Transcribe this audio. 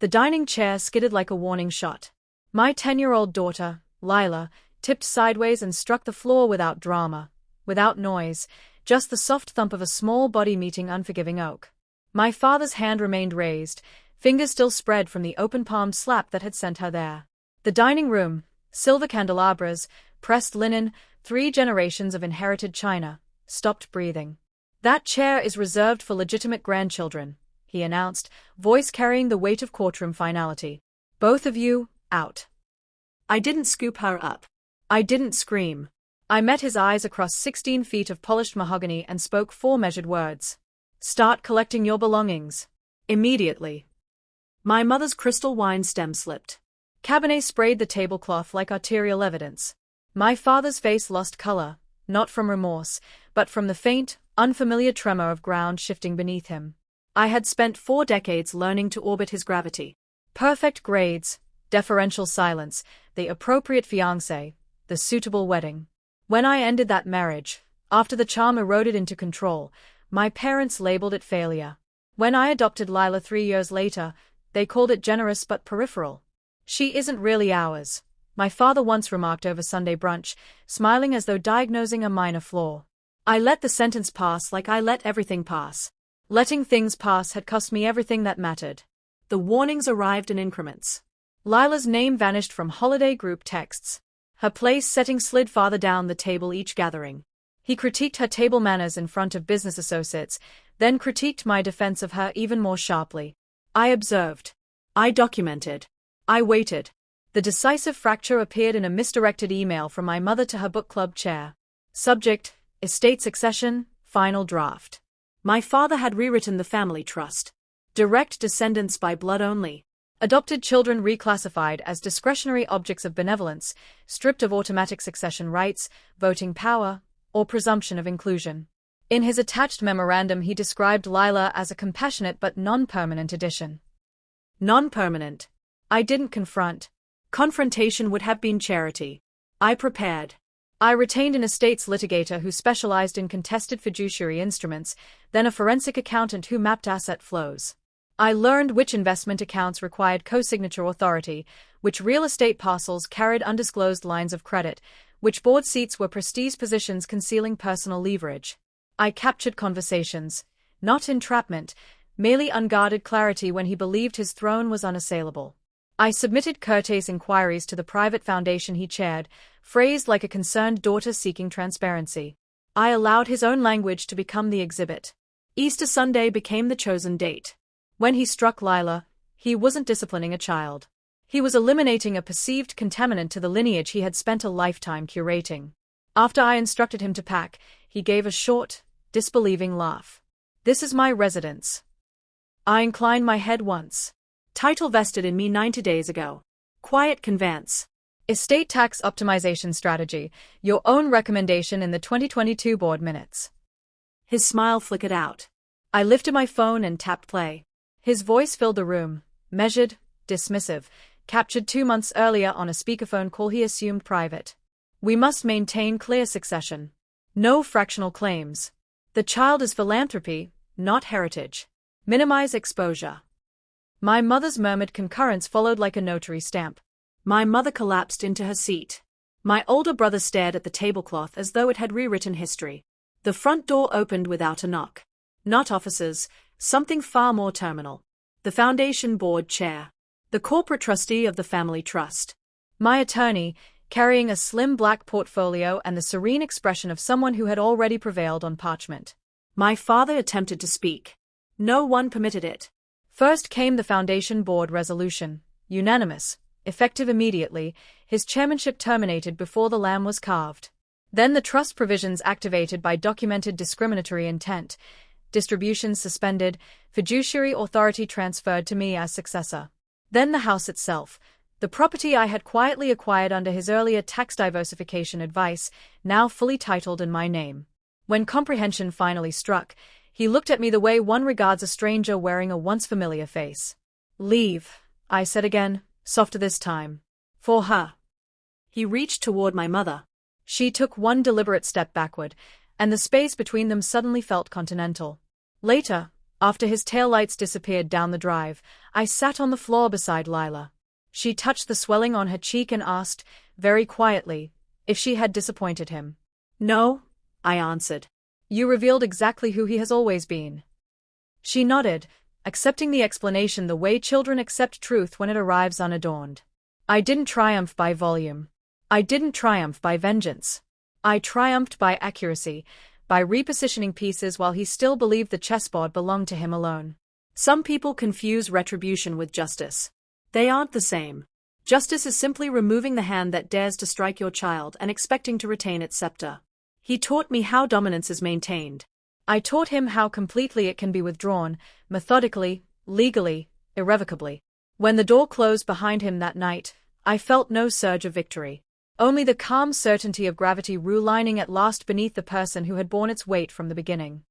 The dining chair skidded like a warning shot. My 10-year-old daughter, Lila, tipped sideways and struck the floor without drama, without noise, just the soft thump of a small body meeting unforgiving oak. My father's hand remained raised, fingers still spread from the open-palmed slap that had sent her there. The dining room, silver candelabras, pressed linen, 3 generations of inherited china, stopped breathing. "That chair is reserved for legitimate grandchildren," he announced, voice carrying the weight of courtroom finality. "Both of you, out." I didn't scoop her up. I didn't scream. I met his eyes across 16 feet of polished mahogany and spoke 4 measured words. "Start collecting your belongings. Immediately." My mother's crystal wine stem slipped. Cabernet sprayed the tablecloth like arterial evidence. My father's face lost color, not from remorse, but from the faint, unfamiliar tremor of ground shifting beneath him. I had spent 4 decades learning to orbit his gravity. Perfect grades, deferential silence, the appropriate fiancé, the suitable wedding. When I ended that marriage, after the charm eroded into control, my parents labeled it failure. When I adopted Lila 3 years later, they called it generous but peripheral. "She isn't really ours," my father once remarked over Sunday brunch, smiling as though diagnosing a minor flaw. I let the sentence pass like I let everything pass. Letting things pass had cost me everything that mattered. The warnings arrived in increments. Lila's name vanished from holiday group texts. Her place setting slid farther down the table each gathering. He critiqued her table manners in front of business associates, then critiqued my defense of her even more sharply. I observed. I documented. I waited. The decisive fracture appeared in a misdirected email from my mother to her book club chair. Subject: Estate succession, final draft. My father had rewritten the family trust. Direct descendants by blood only. Adopted children reclassified as discretionary objects of benevolence, stripped of automatic succession rights, voting power, or presumption of inclusion. In his attached memorandum he described Lila as a compassionate but non-permanent addition. Non-permanent. I didn't confront. Confrontation would have been charity. I prepared. I retained an estates litigator who specialized in contested fiduciary instruments, then a forensic accountant who mapped asset flows. I learned which investment accounts required co-signature authority, which real estate parcels carried undisclosed lines of credit, which board seats were prestige positions concealing personal leverage. I captured conversations, not entrapment, merely unguarded clarity when he believed his throne was unassailable. I submitted Curte's inquiries to the private foundation he chaired, phrased like a concerned daughter seeking transparency. I allowed his own language to become the exhibit. Easter Sunday became the chosen date. When he struck Lila, he wasn't disciplining a child. He was eliminating a perceived contaminant to the lineage he had spent a lifetime curating. After I instructed him to pack, he gave a short, disbelieving laugh. "This is my residence." I inclined my head once. Title vested in me 90 days ago. Quiet conveyance. Estate tax optimization strategy, your own recommendation in the 2022 board minutes. His smile flickered out. I lifted my phone and tapped play. His voice filled the room, measured, dismissive, captured 2 months earlier on a speakerphone call he assumed private. "We must maintain clear succession. No fractional claims. The child is philanthropy, not heritage. Minimize exposure." My mother's murmured concurrence followed like a notary stamp. My mother collapsed into her seat. My older brother stared at the tablecloth as though it had rewritten history. The front door opened without a knock. Not officers, something far more terminal. The foundation board chair. The corporate trustee of the family trust. My attorney, carrying a slim black portfolio and the serene expression of someone who had already prevailed on parchment. My father attempted to speak. No one permitted it. First came the foundation board resolution, unanimous, effective immediately, his chairmanship terminated before the lamb was carved. Then the trust provisions activated by documented discriminatory intent, distributions suspended, fiduciary authority transferred to me as successor. Then the house itself, the property I had quietly acquired under his earlier tax diversification advice, now fully titled in my name. When comprehension finally struck, he looked at me the way one regards a stranger wearing a once familiar face. "Leave," I said again, softer this time. "For her." He reached toward my mother. She took one deliberate step backward, and the space between them suddenly felt continental. Later, after his taillights disappeared down the drive, I sat on the floor beside Lila. She touched the swelling on her cheek and asked, very quietly, if she had disappointed him. No, I answered. You revealed exactly who he has always been. She nodded, accepting the explanation the way children accept truth when it arrives unadorned. I didn't triumph by volume. I didn't triumph by vengeance. I triumphed by accuracy, by repositioning pieces while he still believed the chessboard belonged to him alone. Some people confuse retribution with justice. They aren't the same. Justice is simply removing the hand that dares to strike your child and expecting to retain its scepter. He taught me how dominance is maintained. I taught him how completely it can be withdrawn, methodically, legally, irrevocably. When the door closed behind him that night, I felt no surge of victory. Only the calm certainty of gravity lining at last beneath the person who had borne its weight from the beginning.